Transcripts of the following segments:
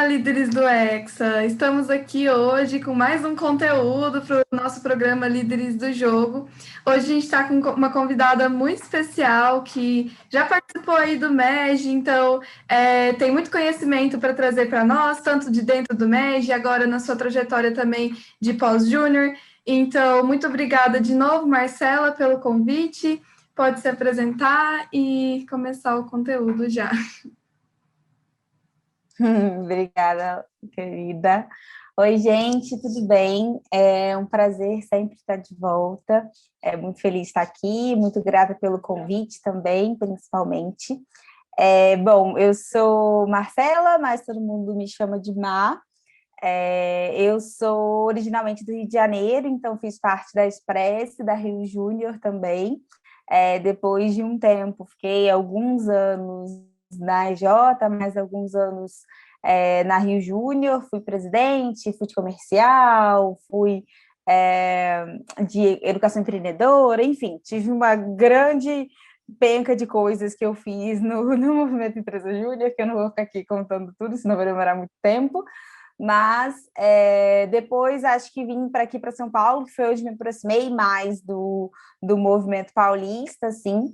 líderes do Hexa! Estamos aqui hoje com mais um conteúdo para o nosso programa Líderes do Jogo. Hoje a gente está com uma convidada muito especial que já participou aí do MEG, então tem muito conhecimento para trazer para nós, tanto de dentro do MEG, agora na sua trajetória também de pós-júnior. Então, muito obrigada de novo, Marcela, pelo convite. Pode se apresentar e começar o conteúdo já. Obrigada, querida. Oi, gente, tudo bem? É um prazer sempre estar de volta. Muito feliz de estar aqui, muito grata pelo convite também, principalmente. Bom, eu sou Marcela, mas todo mundo me chama de Má. Eu sou originalmente do Rio de Janeiro, então fiz parte da Express, da Rio Júnior também. Depois de um tempo, fiquei alguns anos na EJ, mais alguns anos na Rio Júnior, fui presidente, fui de comercial, fui de educação empreendedora, enfim, tive uma grande penca de coisas que eu fiz no Movimento Empresa Júnior, que eu não vou ficar aqui contando tudo, senão vai demorar muito tempo. Mas depois acho que vim para aqui para São Paulo, que foi onde me aproximei mais do movimento paulista, assim.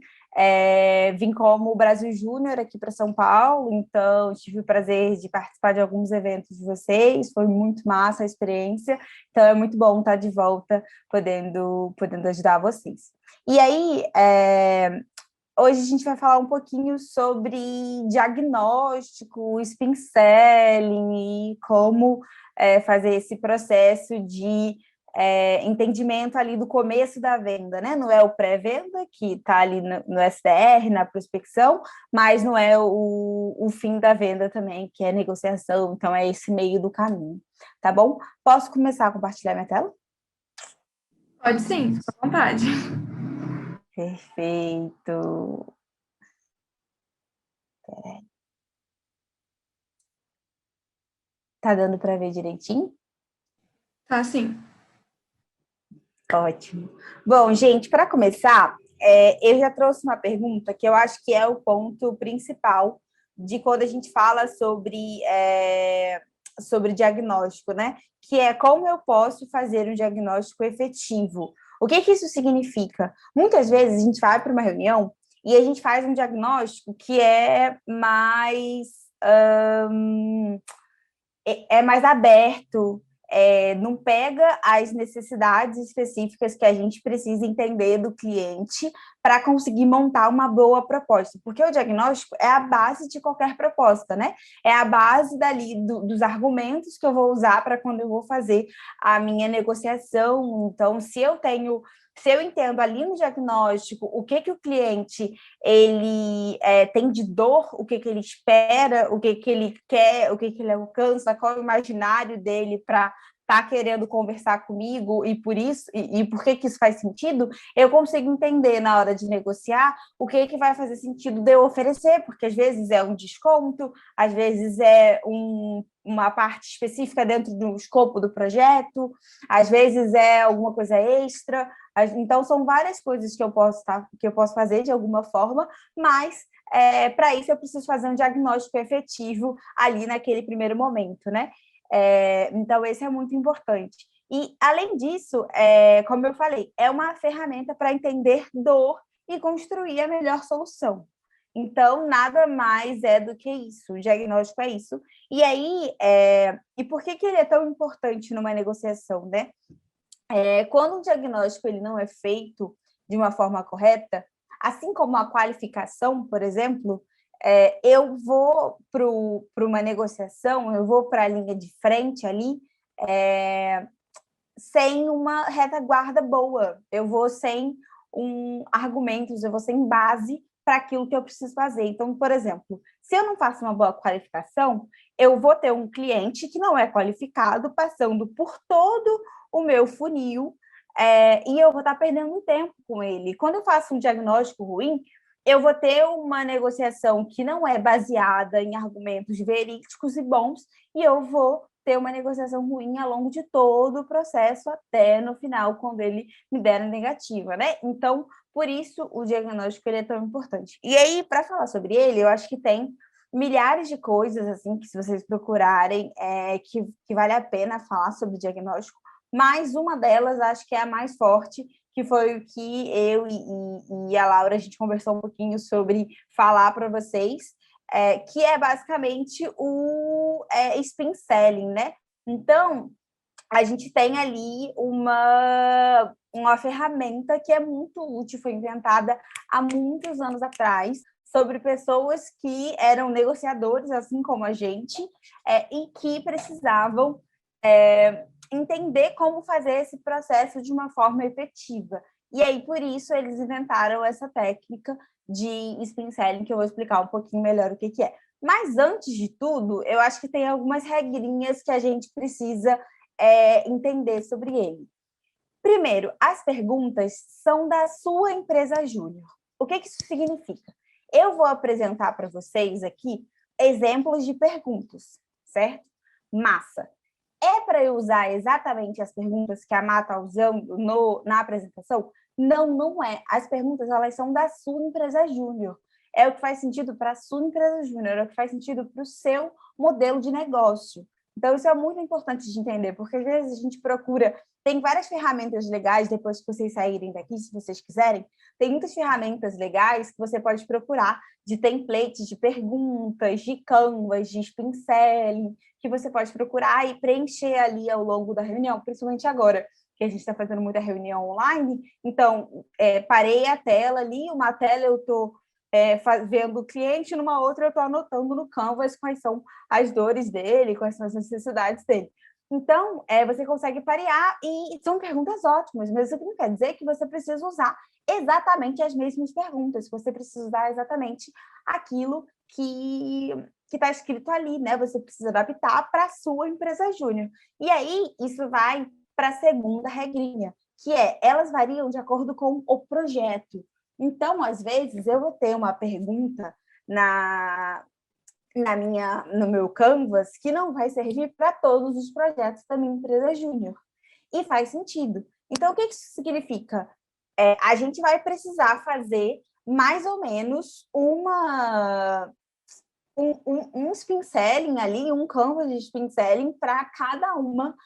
Vim como Brasil Júnior aqui para São Paulo, então tive o prazer de participar de alguns eventos de vocês, foi muito massa a experiência, então é muito bom estar de volta podendo ajudar vocês. E aí, hoje a gente vai falar um pouquinho sobre diagnóstico, spin selling e como fazer esse processo de entendimento ali do começo da venda, né? Não é o pré-venda, que está ali no SDR, na prospecção, mas não é o fim da venda também, que é negociação, então é esse meio do caminho, tá bom? Posso começar a compartilhar minha tela? Pode sim, fica à vontade. Perfeito. Tá dando para ver direitinho? Tá, sim. Ótimo. Bom, gente, para começar, eu já trouxe uma pergunta que eu acho que é o ponto principal de quando a gente fala sobre diagnóstico, né? Que é como eu posso fazer um diagnóstico efetivo. O que isso significa? Muitas vezes a gente vai para uma reunião e a gente faz um diagnóstico que é mais aberto, não pega as necessidades específicas que a gente precisa entender do cliente para conseguir montar uma boa proposta, porque o diagnóstico é a base de qualquer proposta, né? É a base dos argumentos que eu vou usar para quando eu vou fazer a minha negociação. Então, se eu entendo ali no diagnóstico o que o cliente ele tem de dor, o que ele espera, o que ele quer, o que ele alcança, qual é o imaginário dele para estar querendo conversar comigo e por isso e por que isso faz sentido, eu consigo entender na hora de negociar o que vai fazer sentido de eu oferecer, porque às vezes é um desconto, às vezes é uma parte específica dentro do escopo do projeto, às vezes é alguma coisa extra. Então, são várias coisas que eu posso fazer de alguma forma, mas para isso eu preciso fazer um diagnóstico efetivo ali naquele primeiro momento, né? Então, esse é muito importante. E, além disso, como eu falei, é uma ferramenta para entender dor e construir a melhor solução. Então, nada mais é do que isso, o diagnóstico é isso. E aí, e por que ele é tão importante numa negociação, né? Quando o diagnóstico ele não é feito de uma forma correta, assim como a qualificação, por exemplo, eu vou para uma negociação, eu vou para a linha de frente ali, sem uma retaguarda boa, eu vou sem argumentos, eu vou sem base para aquilo que eu preciso fazer. Então, por exemplo, se eu não faço uma boa qualificação, eu vou ter um cliente que não é qualificado passando por todo o meu funil e eu vou estar perdendo tempo com ele. Quando eu faço um diagnóstico ruim, eu vou ter uma negociação que não é baseada em argumentos verídicos e bons e eu vou ter uma negociação ruim ao longo de todo o processo até no final, quando ele me der a negativa, né? Então, por isso, o diagnóstico ele é tão importante. E aí, para falar sobre ele, eu acho que tem milhares de coisas, assim, que se vocês procurarem, que vale a pena falar sobre diagnóstico, mas uma delas, acho que é a mais forte, que foi o que eu e a Laura, a gente conversou um pouquinho sobre falar para vocês, que é basicamente o spin selling, né? Então, a gente tem ali uma ferramenta que é muito útil, foi inventada há muitos anos atrás, sobre pessoas que eram negociadores, assim como a gente, e que precisavam entender como fazer esse processo de uma forma efetiva. E aí, por isso, eles inventaram essa técnica de spin selling, que eu vou explicar um pouquinho melhor o que é. Mas, antes de tudo, eu acho que tem algumas regrinhas que a gente precisa entender sobre ele. Primeiro, as perguntas são da sua empresa júnior. O que isso significa? Eu vou apresentar para vocês aqui exemplos de perguntas, certo? Massa. É para eu usar exatamente as perguntas que a Má está usando na apresentação? Não, não é. As perguntas, elas são da sua empresa júnior. É o que faz sentido para a sua empresa júnior, é o que faz sentido para o seu modelo de negócio. Então, isso é muito importante de entender, porque às vezes a gente procura... Tem várias ferramentas legais, depois que vocês saírem daqui, se vocês quiserem, tem muitas ferramentas legais que você pode procurar, de templates, de perguntas, de canvas, de spin selling, que você pode procurar e preencher ali ao longo da reunião, principalmente agora, que a gente está fazendo muita reunião online. Então, parei a tela ali, uma tela eu estou vendo o cliente, numa outra eu estou anotando no Canvas quais são as dores dele, quais são as necessidades dele. Então, você consegue parear e são perguntas ótimas, mas isso não quer dizer que você precisa usar exatamente as mesmas perguntas, você precisa usar exatamente aquilo que está escrito ali, né? Você precisa adaptar para a sua empresa júnior. E aí, isso vai para a segunda regrinha, que elas variam de acordo com o projeto. Então, às vezes, eu vou ter uma pergunta no meu Canvas que não vai servir para todos os projetos da minha empresa júnior. E faz sentido. Então, o que isso significa? A gente vai precisar fazer mais ou menos um spin selling ali, um canvas de spin selling para cada uma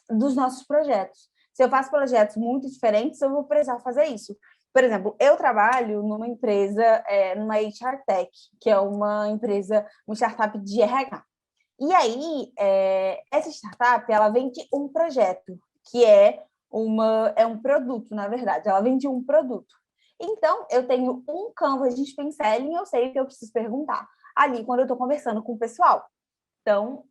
dos nossos projetos. Se eu faço projetos muito diferentes, eu vou precisar fazer isso. Por exemplo, eu trabalho numa empresa, numa HR Tech, que é uma empresa, uma startup de RH. E aí, essa startup, ela vende um projeto, que é um produto, na verdade. Ela vende um produto. Então, eu tenho um Canvas de spin selling e eu sei o que eu preciso perguntar ali quando eu estou conversando com o pessoal. Então,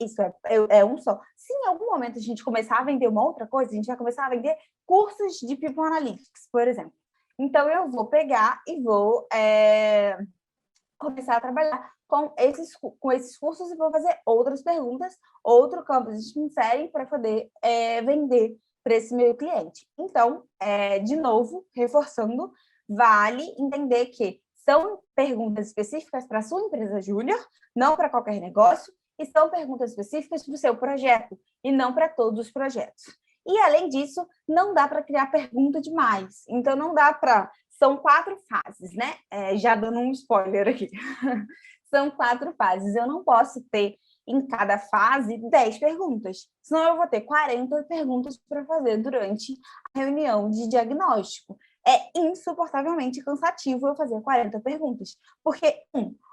isso é um só. Se em algum momento a gente começar a vender uma outra coisa, a gente vai começar a vender cursos de People Analytics, por exemplo. Então, eu vou pegar e vou começar a trabalhar com esses cursos e vou fazer outras perguntas, outro campo de spin selling para poder vender para esse meu cliente. Então, de novo, reforçando, vale entender que são perguntas específicas para a sua empresa júnior, não para qualquer negócio, e são perguntas específicas para o seu projeto, e não para todos os projetos. E, além disso, não dá para criar pergunta demais. Então, não dá para... São 4 fases, né? Já dando um spoiler aqui. São 4 fases. Eu não posso ter, em cada fase, 10 perguntas. Senão eu vou ter 40 perguntas para fazer durante a reunião de diagnóstico. É insuportavelmente cansativo eu fazer 40 perguntas. Porque,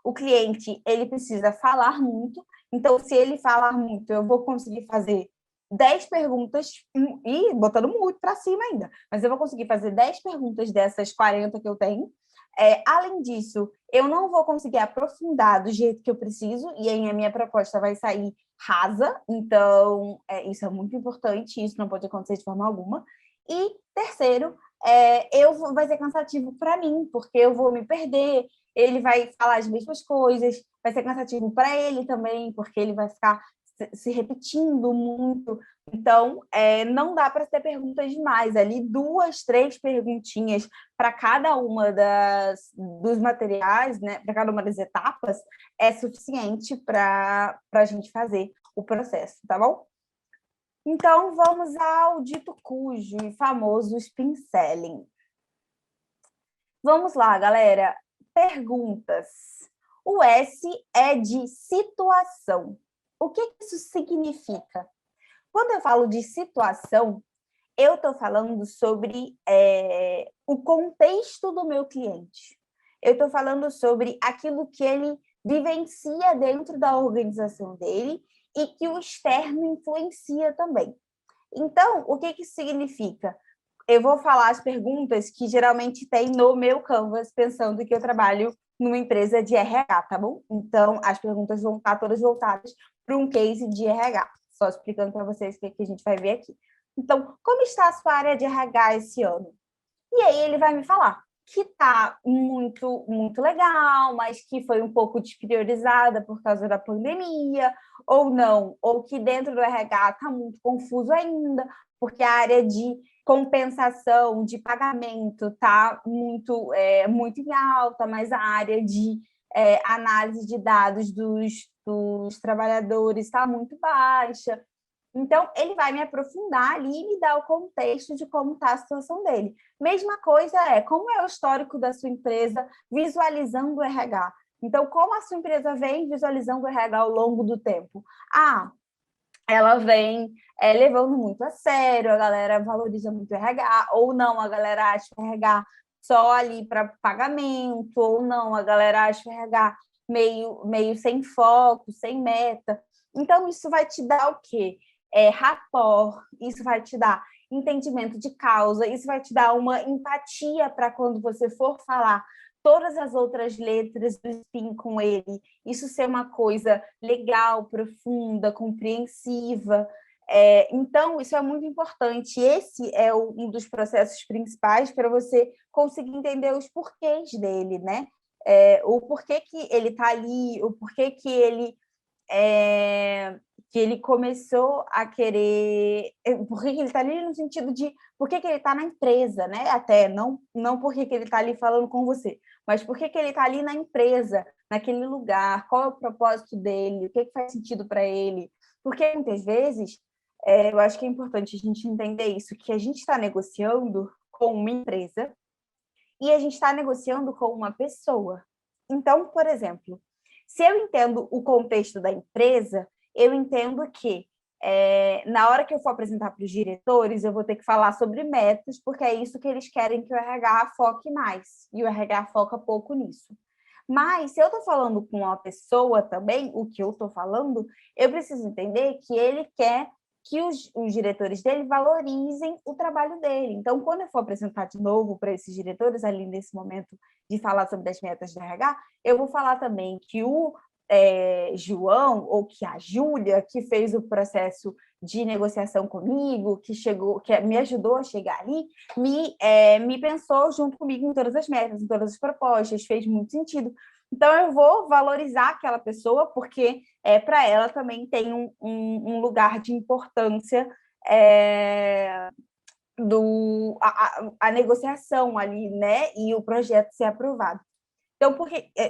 o cliente, ele precisa falar muito. Então, se ele falar muito, eu vou conseguir fazer 10 perguntas, e botando muito para cima ainda, mas eu vou conseguir fazer 10 perguntas dessas 40 que eu tenho. Além disso, eu não vou conseguir aprofundar do jeito que eu preciso, e aí a minha proposta vai sair rasa, então isso é muito importante, isso não pode acontecer de forma alguma. E terceiro, vai ser cansativo para mim, porque eu vou me perder, ele vai falar as mesmas coisas, vai ser cansativo para ele também, porque ele vai ficar se repetindo muito. Então, não dá para ter perguntas demais. Ali, 2, 3 perguntinhas para cada uma dos materiais, né? Para cada uma das etapas, é suficiente para a gente fazer o processo, tá bom? Então, vamos ao dito cujo e famoso spin selling. Vamos lá, galera. perguntas. O S é de situação. O que isso significa? Quando eu falo de situação, eu estou falando sobre o contexto do meu cliente. Eu estou falando sobre aquilo que ele vivencia dentro da organização dele e que o externo influencia também. Então, o que isso significa? Eu vou falar as perguntas que geralmente tem no meu Canvas, pensando que eu trabalho numa empresa de RH, tá bom? Então, as perguntas vão estar todas voltadas para um case de RH. Só explicando para vocês o que a gente vai ver aqui. Então, como está a sua área de RH esse ano? E aí ele vai me falar que está muito, muito legal, mas que foi um pouco despriorizada por causa da pandemia, ou não, ou que dentro do RH está muito confuso ainda, porque a área de compensação, de pagamento está muito em alta, mas a área de análise de dados dos trabalhadores está muito baixa. Então, ele vai me aprofundar ali e me dar o contexto de como está a situação dele. Mesma coisa como é o histórico da sua empresa visualizando o RH. Então, como a sua empresa vem visualizando o RH ao longo do tempo? Ela vem levando muito a sério, a galera valoriza muito o RH, ou não, a galera acha o RH só ali para pagamento, ou não, a galera acha o RH meio sem foco, sem meta. Então, isso vai te dar o quê? Rapport, isso vai te dar entendimento de causa, isso vai te dar uma empatia para quando você for falar todas as outras letras do spin com ele, isso ser uma coisa legal, profunda, compreensiva. Então, isso é muito importante. Esse é um dos processos principais para você conseguir entender os porquês dele, né? O porquê que ele está ali, o porquê que ele começou a querer... Por que ele está ali no sentido de por que ele está na empresa, né? Até, não por que ele está ali falando com você, mas por que ele está ali na empresa, naquele lugar, qual é o propósito dele, o que faz sentido para ele. Porque, muitas vezes, eu acho que é importante a gente entender isso, que a gente está negociando com uma empresa e a gente está negociando com uma pessoa. Então, por exemplo, se eu entendo o contexto da empresa, eu entendo que na hora que eu for apresentar para os diretores, eu vou ter que falar sobre metas, porque é isso que eles querem que o RH foque mais, e o RH foca pouco nisso. Mas, se eu estou falando com uma pessoa também, o que eu estou falando, eu preciso entender que ele quer que os diretores dele valorizem o trabalho dele. Então, quando eu for apresentar de novo para esses diretores, ali nesse momento de falar sobre as metas do RH, eu vou falar também que o João, ou que a Júlia, que fez o processo de negociação comigo, que me ajudou a chegar ali, me pensou junto comigo em todas as metas, em todas as propostas, fez muito sentido. Então, eu vou valorizar aquela pessoa, porque para ela também tem um lugar de importância a negociação ali, né? E o projeto ser aprovado. Então,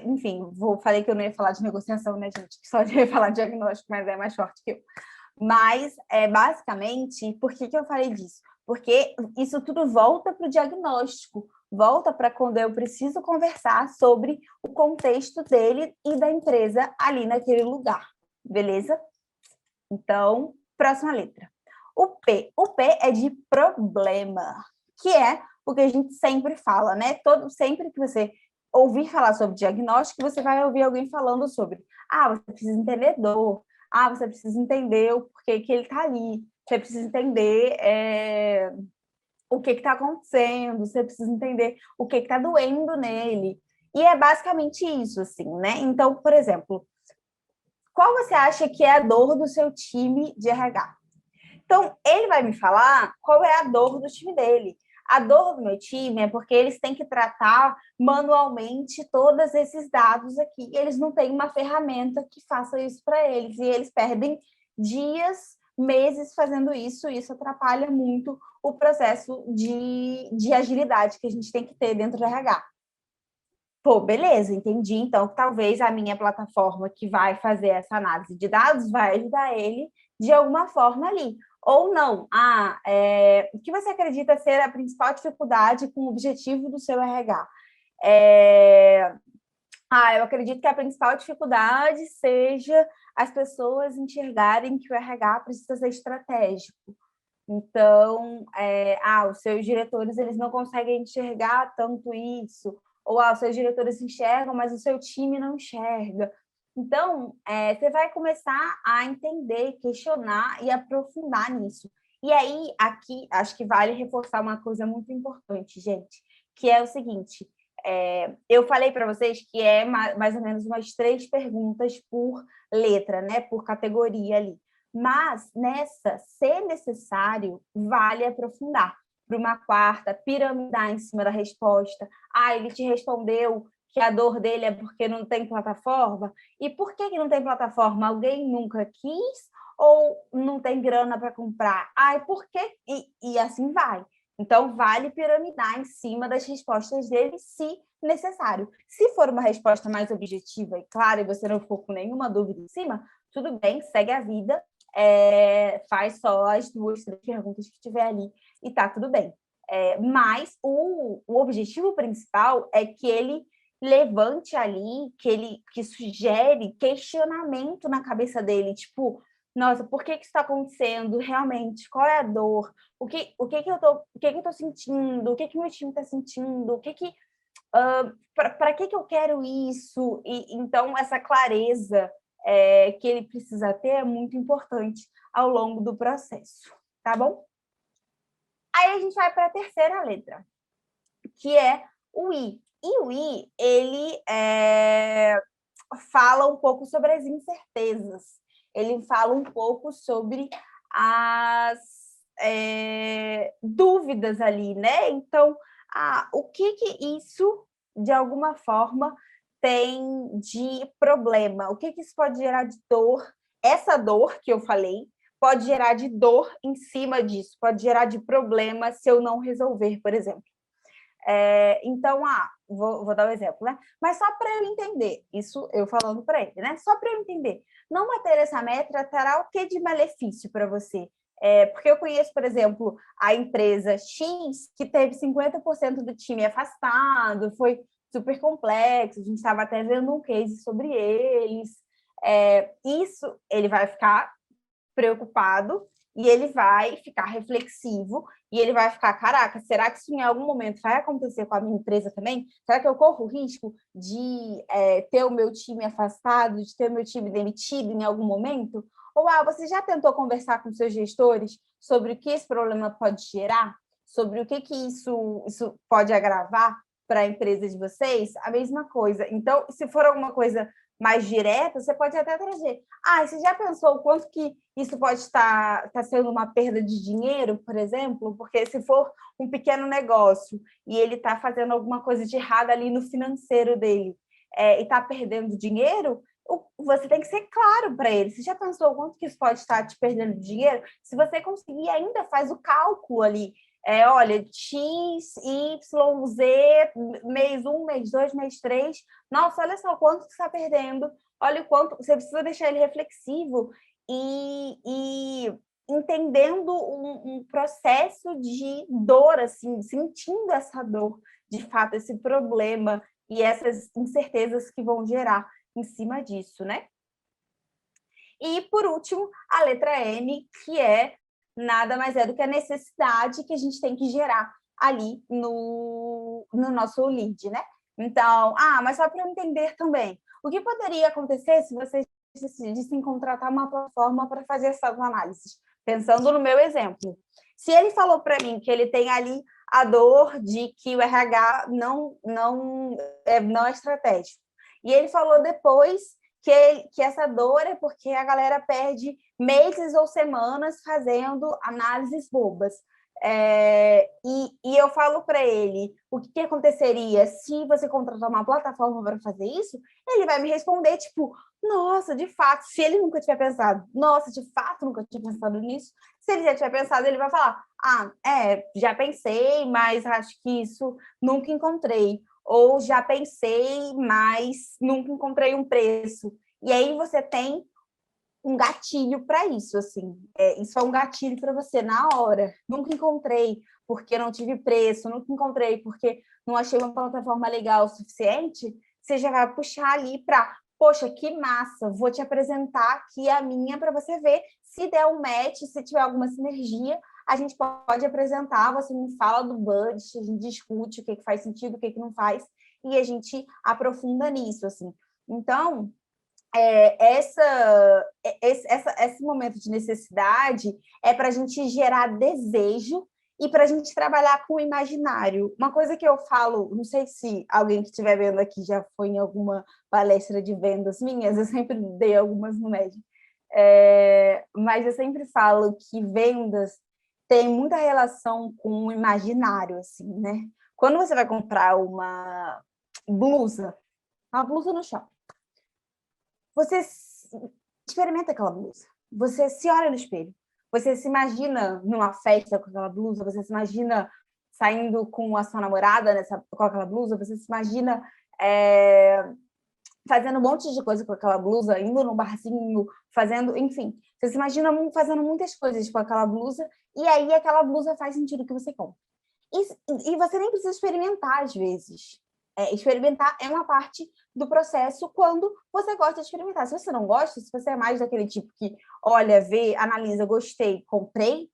enfim, falei que eu não ia falar de negociação, né, gente? Que só ia falar de diagnóstico, mas é mais forte que eu. Mas, basicamente, por que eu falei disso? Porque isso tudo volta para o diagnóstico, volta para quando eu preciso conversar sobre o contexto dele e da empresa ali naquele lugar, beleza? Então, próxima letra. O P é de problema, que é o que a gente sempre fala, né? Sempre que você ouvir falar sobre diagnóstico, você vai ouvir alguém falando sobre você precisa entender dor, você precisa entender o porquê que ele está ali, você precisa entender o que está acontecendo, você precisa entender o que está doendo nele. E é basicamente isso, assim, né? Então, por exemplo, qual você acha que é a dor do seu time de RH? Então, ele vai me falar qual é a dor do time dele. A dor do meu time é porque eles têm que tratar manualmente todos esses dados aqui. E eles não têm uma ferramenta que faça isso para eles. E eles perdem dias, meses fazendo isso. E isso atrapalha muito o processo de agilidade que a gente tem que ter dentro do RH. Pô, beleza, entendi. Então, talvez a minha plataforma que vai fazer essa análise de dados vai ajudar ele de alguma forma ali. Ou não. O que você acredita ser a principal dificuldade com o objetivo do seu RH? Eu acredito que a principal dificuldade seja as pessoas enxergarem que o RH precisa ser estratégico. Então, os seus diretores eles não conseguem enxergar tanto isso, ou os seus diretores enxergam, mas o seu time não enxerga. Então, você vai começar a entender, questionar e aprofundar nisso. E aí, aqui, acho que vale reforçar uma coisa muito importante, gente, que é o seguinte: eu falei para vocês que é mais ou menos umas 3 perguntas por letra, né? Por categoria ali. Mas nessa, se necessário, vale aprofundar para uma quarta, piramidar em cima da resposta. Ele te respondeu que a dor dele é porque não tem plataforma. E por que não tem plataforma? Alguém nunca quis ou não tem grana para comprar? E por quê? E assim vai. Então, vale piramidar em cima das respostas dele, se necessário. Se for uma resposta mais objetiva e clara, e você não ficou com nenhuma dúvida em cima, tudo bem, segue a vida, faz só as 2, 3 perguntas que tiver ali e tá tudo bem. Mas o objetivo principal é que ele levante ali, que sugere questionamento na cabeça dele, tipo, nossa, por que isso está acontecendo realmente? Qual é a dor? O que eu tô sentindo? O que meu time está sentindo? Para que eu quero isso? E então essa clareza que ele precisa ter é muito importante ao longo do processo, tá bom? Aí a gente vai para a terceira letra, que é o I. E o I, ele fala um pouco sobre as incertezas. Ele fala um pouco sobre as dúvidas ali, né? Então, o que isso, de alguma forma, tem de problema? O que isso pode gerar de dor? Essa dor que eu falei pode gerar de dor em cima disso, pode gerar de problema se eu não resolver, por exemplo. Então, vou dar um exemplo, né? Mas só para eu entender, isso eu falando para ele, né? Só para eu entender, não bater essa meta terá o que de malefício para você? Porque eu conheço, por exemplo, a empresa X, que teve 50% do time afastado, foi super complexo, a gente estava até vendo um case sobre eles. Isso ele vai ficar preocupado e ele vai ficar reflexivo e ele vai ficar, caraca, será que isso em algum momento vai acontecer com a minha empresa também? Será que eu corro o risco de ter o meu time afastado, de ter o meu time demitido em algum momento? Ou você já tentou conversar com seus gestores sobre o que esse problema pode gerar? Sobre o que isso pode agravar para a empresa de vocês? A mesma coisa. Então, se for alguma coisa mais direta, você pode até trazer. Você já pensou o quanto que isso pode estar sendo uma perda de dinheiro, por exemplo? Porque se for um pequeno negócio e ele está fazendo alguma coisa de errado ali no financeiro dele e está perdendo dinheiro, você tem que ser claro para ele. Você já pensou o quanto que isso pode estar te perdendo dinheiro? Se você conseguir, ainda faz o cálculo ali. Olha, X, Y, Z, mês 1, mês 2, mês 3. Nossa, olha só quanto que você está perdendo. Olha o quanto. Você precisa deixar ele reflexivo e entendendo um processo de dor, assim, sentindo essa dor, de fato, esse problema e essas incertezas que vão gerar em cima disso, né? E, por último, a letra N, que nada mais é do que a necessidade que a gente tem que gerar ali no nosso lead, né? Então, mas só para eu entender também, o que poderia acontecer se você decidisse contratar uma plataforma para fazer essas análises? Pensando no meu exemplo. Se ele falou para mim que ele tem ali a dor de que o RH não é estratégico, e ele falou depois que essa dor é porque a galera perde meses ou semanas fazendo análises bobas. E eu falo para ele o que aconteceria se você contratar uma plataforma para fazer isso, ele vai me responder, tipo, nossa, de fato, se ele nunca tiver pensado, nossa, de fato, nunca tinha pensado nisso. Se ele já tiver pensado, ele vai falar, já pensei, mas acho que isso nunca encontrei. Ou já pensei, mas nunca encontrei um preço. E aí você tem um gatilho para isso, assim. Isso é um gatilho para você na hora. Nunca encontrei porque não tive preço, nunca encontrei porque não achei uma plataforma legal o suficiente. você já vai puxar ali para, poxa, que massa, vou te apresentar aqui a minha para você ver. Se der um match, se tiver alguma sinergia, a gente pode apresentar, você me fala do budget, a gente discute o que faz sentido, o que não faz, e a gente aprofunda nisso, assim. Então, esse momento de necessidade é para a gente gerar desejo e para a gente trabalhar com o imaginário. Uma coisa que eu falo, não sei se alguém que estiver vendo aqui já foi em alguma palestra de vendas minhas, eu sempre dei algumas no médio, mas eu sempre falo que vendas tem muita relação com o imaginário, assim, né? Quando você vai comprar uma blusa no shopping, você experimenta aquela blusa, você se olha no espelho, você se imagina numa festa com aquela blusa, você se imagina saindo com a sua namorada com aquela blusa, você se imagina fazendo um monte de coisa com aquela blusa, indo num barzinho, fazendo, enfim, você se imagina fazendo muitas coisas com aquela blusa, e aí aquela blusa faz sentido que você compra. E você nem precisa experimentar, às vezes. Experimentar é uma parte do processo quando você gosta de experimentar. Se você não gosta, se você é mais daquele tipo que olha, vê, analisa, gostei, comprei,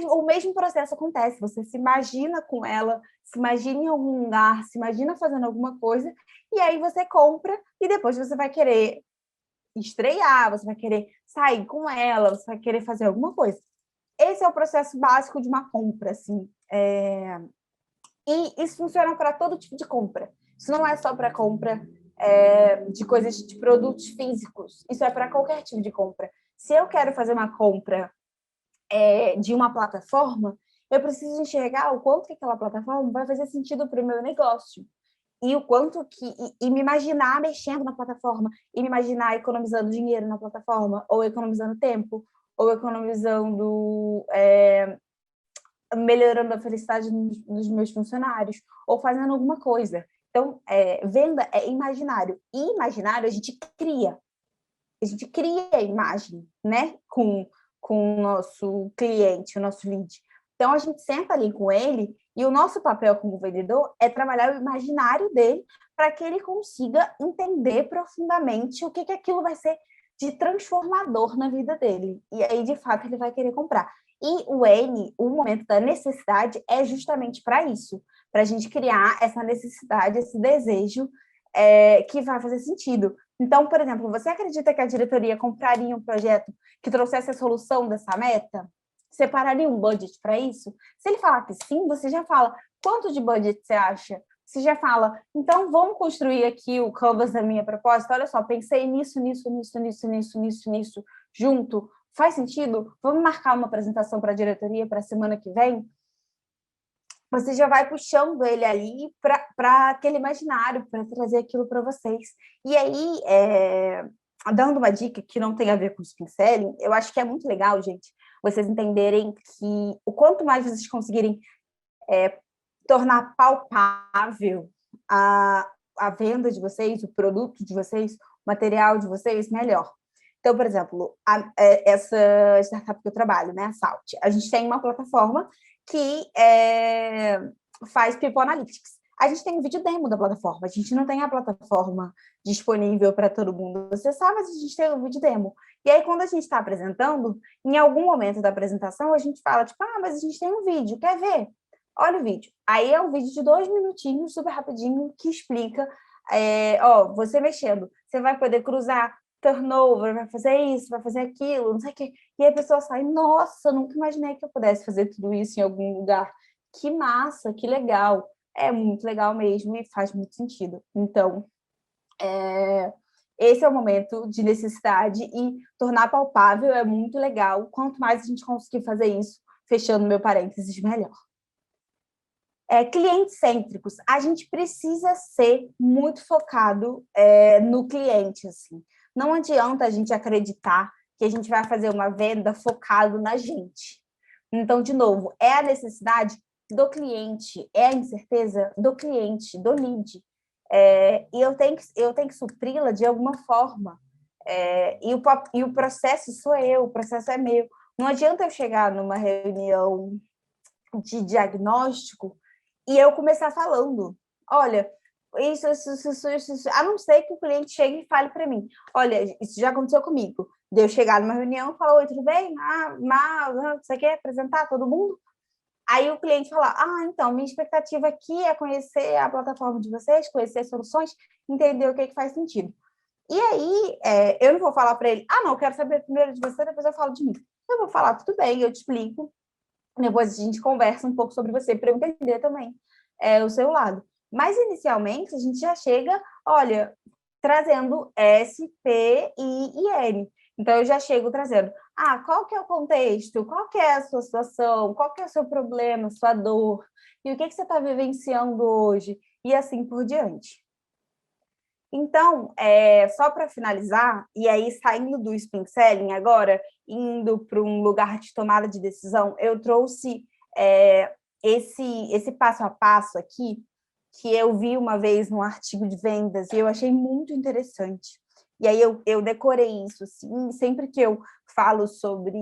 o mesmo processo acontece. Você se imagina com ela, se imagina em algum lugar, se imagina fazendo alguma coisa, e aí você compra e depois você vai querer estrear, você vai querer sair com ela, você vai querer fazer alguma coisa. Esse é o processo básico de uma compra, assim. E isso funciona para todo tipo de compra. Isso não é só para compra de coisas, de produtos físicos. Isso é para qualquer tipo de compra. Se eu quero fazer uma compra de uma plataforma, eu preciso enxergar o quanto que aquela plataforma vai fazer sentido para o meu negócio. E o quanto que... E me imaginar mexendo na plataforma, e me imaginar economizando dinheiro na plataforma, ou economizando tempo, ou economizando... melhorando a felicidade dos meus funcionários, ou fazendo alguma coisa. Então, venda é imaginário. E imaginário a gente cria. A gente cria a imagem, né? Com o nosso cliente, o nosso lead. Então, a gente senta ali com ele e o nosso papel como vendedor é trabalhar o imaginário dele para que ele consiga entender profundamente o que aquilo vai ser de transformador na vida dele. E aí, de fato, ele vai querer comprar. E o momento da necessidade, é justamente para isso, para a gente criar essa necessidade, esse desejo que vai fazer sentido. Então, por exemplo, você acredita que a diretoria compraria um projeto que trouxesse a solução dessa meta? Separaria um budget para isso? Se ele falar que sim, você já fala, quanto de budget você acha? Você já fala, então vamos construir aqui o canvas da minha proposta? Olha só, pensei nisso, junto. Faz sentido? Vamos marcar uma apresentação para a diretoria para a semana que vem? Você já vai puxando ele ali para aquele imaginário, para trazer aquilo para vocês. E aí, dando uma dica que não tem a ver com spin selling, eu acho que é muito legal, gente, vocês entenderem que o quanto mais vocês conseguirem tornar palpável a venda de vocês, o produto de vocês, o material de vocês, melhor. Então, por exemplo, essa startup que eu trabalho, né, a Salt, a gente tem uma plataforma que faz People Analytics. A gente tem um vídeo demo da plataforma, a gente não tem a plataforma disponível para todo mundo acessar, mas a gente tem um vídeo demo. E aí, quando a gente está apresentando, em algum momento da apresentação, a gente fala, tipo, mas a gente tem um vídeo, quer ver? Olha o vídeo. Aí é um vídeo de 2 minutinhos, super rapidinho, que explica, você mexendo, você vai poder cruzar turnover, vai fazer isso, vai fazer aquilo, não sei o quê. E aí a pessoa sai, nossa, nunca imaginei que eu pudesse fazer tudo isso em algum lugar. Que massa, que legal. É muito legal mesmo e faz muito sentido. Então, esse é o momento de necessidade e tornar palpável é muito legal. Quanto mais a gente conseguir fazer isso, fechando meu parênteses, melhor. Clientes cêntricos, a gente precisa ser muito focado no cliente, assim. Não adianta a gente acreditar que a gente vai fazer uma venda focado na gente. Então, de novo, é a necessidade do cliente, é a incerteza do cliente, do lead. E eu tenho que supri-la de alguma forma. E o processo sou eu, o processo é meu. Não adianta eu chegar numa reunião de diagnóstico e eu começar falando, olha, isso. A não ser que o cliente chegue e fale para mim, olha, isso já aconteceu comigo. De eu chegar numa reunião e falar, oi, tudo bem? Você quer apresentar todo mundo? Aí o cliente fala, então, minha expectativa aqui é conhecer a plataforma de vocês, conhecer as soluções, entender o que faz sentido. E aí, eu não vou falar para ele, não, eu quero saber primeiro de você, depois eu falo de mim. Eu vou falar, tudo bem, eu te explico, depois a gente conversa um pouco sobre você, para eu entender também o seu lado. Mas, inicialmente, a gente já chega, olha, trazendo S, P, I e N. Então, eu já chego trazendo, qual que é o contexto? Qual que é a sua situação? Qual que é o seu problema, sua dor? E o que você está vivenciando hoje? E assim por diante. Então, só para finalizar, e aí saindo do spin selling agora, indo para um lugar de tomada de decisão, eu trouxe esse passo a passo aqui, que eu vi uma vez num artigo de vendas e eu achei muito interessante. E aí eu decorei isso, assim, sempre que eu falo sobre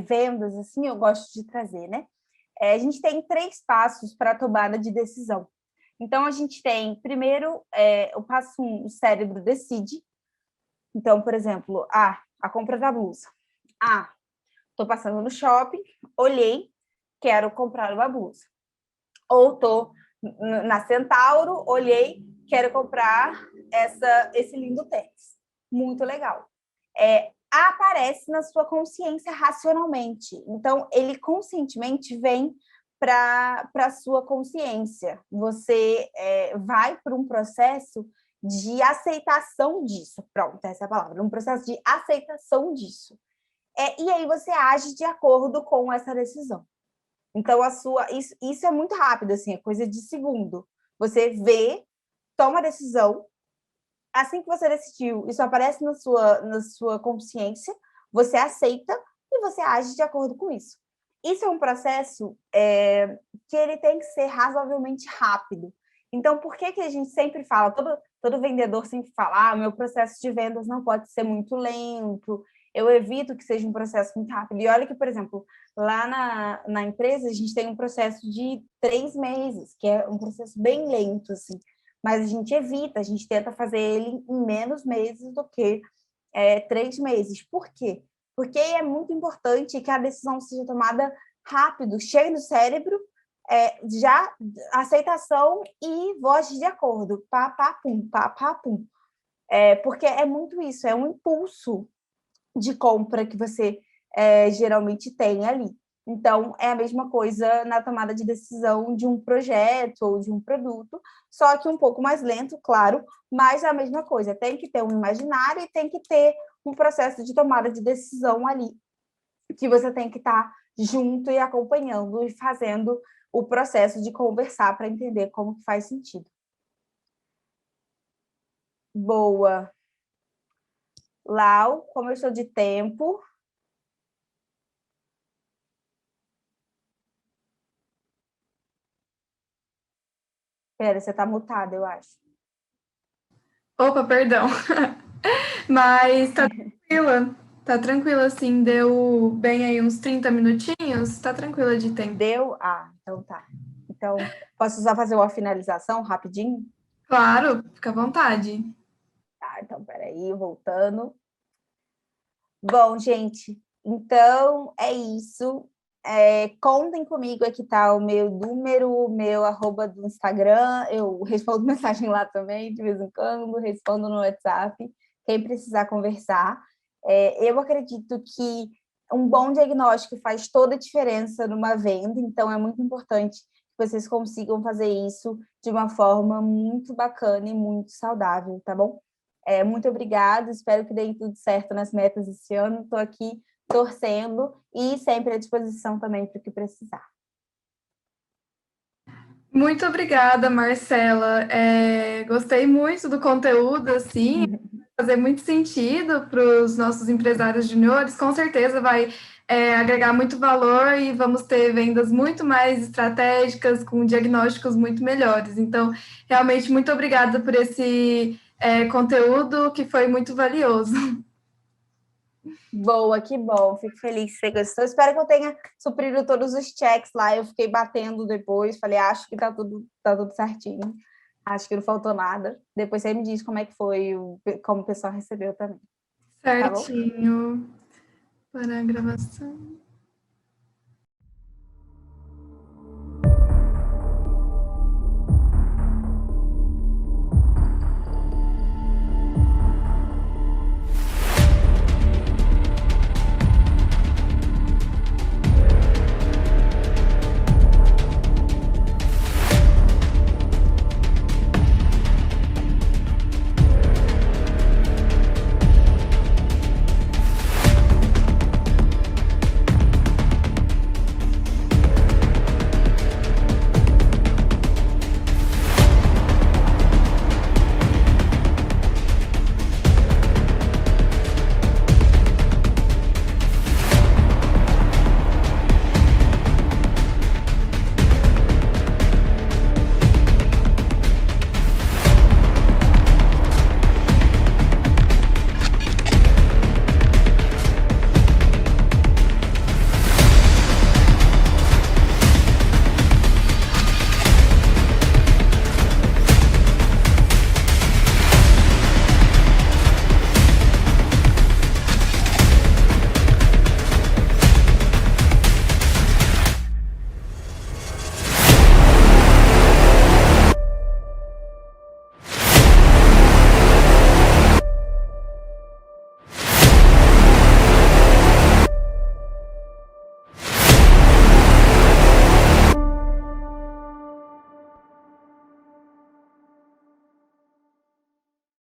vendas, assim, eu gosto de trazer, né? A gente tem 3 passos para a tomada de decisão. Então, a gente tem, primeiro, o passo 1, o cérebro decide. Então, por exemplo, a compra da blusa. Estou passando no shopping, olhei, quero comprar uma blusa. Ou estou na Centauro, olhei, quero comprar esse lindo tênis. Muito legal. Aparece na sua consciência racionalmente. Então, ele conscientemente vem para a sua consciência. Você vai para um processo de aceitação disso. Pronto, essa é a palavra. Um processo de aceitação disso. E aí você age de acordo com essa decisão. Então, isso é muito rápido, assim, é coisa de segundo. Você vê, toma a decisão, assim que você decidiu, isso aparece na sua consciência, você aceita e você age de acordo com isso. Isso é um processo que ele tem que ser razoavelmente rápido. Então, por que a gente sempre fala, todo vendedor sempre fala, meu processo de vendas não pode ser muito lento, eu evito que seja um processo muito rápido. E olha que, por exemplo, lá na empresa, a gente tem um processo de 3 meses, que é um processo bem lento, assim. Mas a gente evita, a gente tenta fazer ele em menos meses do que 3 meses. Por quê? Porque é muito importante que a decisão seja tomada rápido, chegue no cérebro, já aceitação e voz de acordo. Pá, pá, pum, pá, pá, pum. Porque é muito isso, é um impulso de compra que você geralmente tem ali. Então, é a mesma coisa na tomada de decisão de um projeto ou de um produto, só que um pouco mais lento, claro, mas é a mesma coisa. Tem que ter um imaginário e tem que ter um processo de tomada de decisão ali, que você tem que estar junto e acompanhando e fazendo o processo de conversar para entender como que faz sentido. Boa. Lau, como eu sou de tempo... Pera, você está mutada, eu acho. Opa, perdão. Mas tá tranquila, assim, deu bem aí uns 30 minutinhos, tá tranquila de tempo. Deu? Então tá. Então, posso só fazer uma finalização rapidinho? Claro, fica à vontade. Tá, então, peraí, voltando. Bom, gente, então é isso. Contem comigo, aqui tá o meu número, meu @ do Instagram, eu respondo mensagem lá também, de vez em quando, respondo no WhatsApp, quem precisar conversar. Eu acredito que um bom diagnóstico faz toda a diferença numa venda, então é muito importante que vocês consigam fazer isso de uma forma muito bacana e muito saudável, tá bom? Muito obrigada, espero que dê tudo certo nas metas esse ano. Estou aqui torcendo e sempre à disposição também para o que precisar. Muito obrigada, Marcela. Gostei muito do conteúdo, assim, fazer muito sentido para os nossos empresários juniores. Com certeza vai agregar muito valor e vamos ter vendas muito mais estratégicas, com diagnósticos muito melhores. Então, realmente, muito obrigada por esse conteúdo que foi muito valioso. Boa, que bom, fico feliz que você gostou. Espero que eu tenha suprido todos os checks lá. Eu fiquei batendo depois, falei, acho que tá tudo certinho. Acho que não faltou nada. Depois você me diz como é que foi, como o pessoal recebeu também. Tá bom? Certinho. Para a gravação.